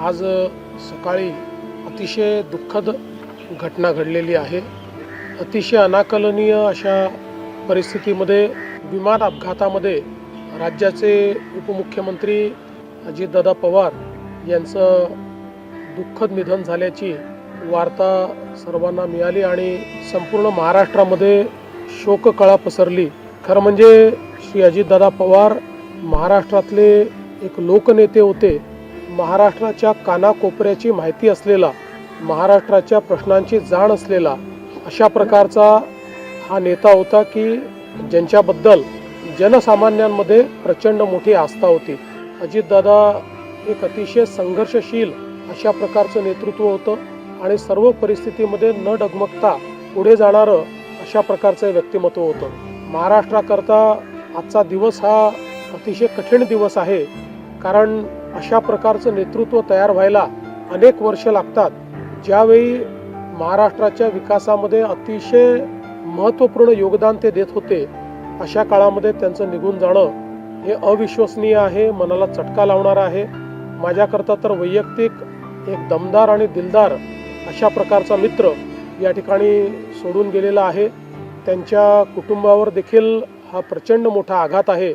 आज सकाळी अतिशय दुःखद घटना घडलेली आहे। अतिशय अनाकलनीय अशा परिस्थितीमध्ये विमान अपघातामध्ये राज्याचे उपमुख्यमंत्री अजितदादा पवार यांचं दुःखद निधन झाल्याची वार्ता सर्वांना मिळाली आणि संपूर्ण महाराष्ट्रामध्ये शोककळा पसरली। खरं म्हणजे श्री अजितदादा पवार महाराष्ट्रातले एक लोकनेते होते। महाराष्ट्राच्या कानाकोपऱ्याची माहिती असलेला, महाराष्ट्राच्या प्रश्नांची जाण असलेला अशा प्रकारचा हा नेता होता की ज्यांच्याबद्दल जनसामान्यांमध्ये प्रचंड मोठी आस्था होती। अजितदादा एक अतिशय संघर्षशील अशा प्रकारचं नेतृत्व होतं आणि सर्व परिस्थितीमध्ये न डगमगता पुढे जाणारं अशा प्रकारचं व्यक्तिमत्व होतं। महाराष्ट्राकरता आजचा दिवस हा अतिशय कठीण दिवस आहे, कारण अशा प्रकारचं नेतृत्व तयार व्हायला अनेक वर्ष लागतात। ज्यावेळी महाराष्ट्राच्या विकासामध्ये अतिशय महत्त्वपूर्ण योगदान ते देत होते, अशा काळामध्ये त्यांचं निघून जाणं हे अविश्वसनीय आहे, मनाला चटका लावणारं आहे। माझ्याकरता तर वैयक्तिक एक दमदार आणि दिलदार अशा प्रकारचा मित्र या ठिकाणी सोडून गेलेला आहे। त्यांच्या कुटुंबावर देखील हा प्रचंड मोठा आघात आहे।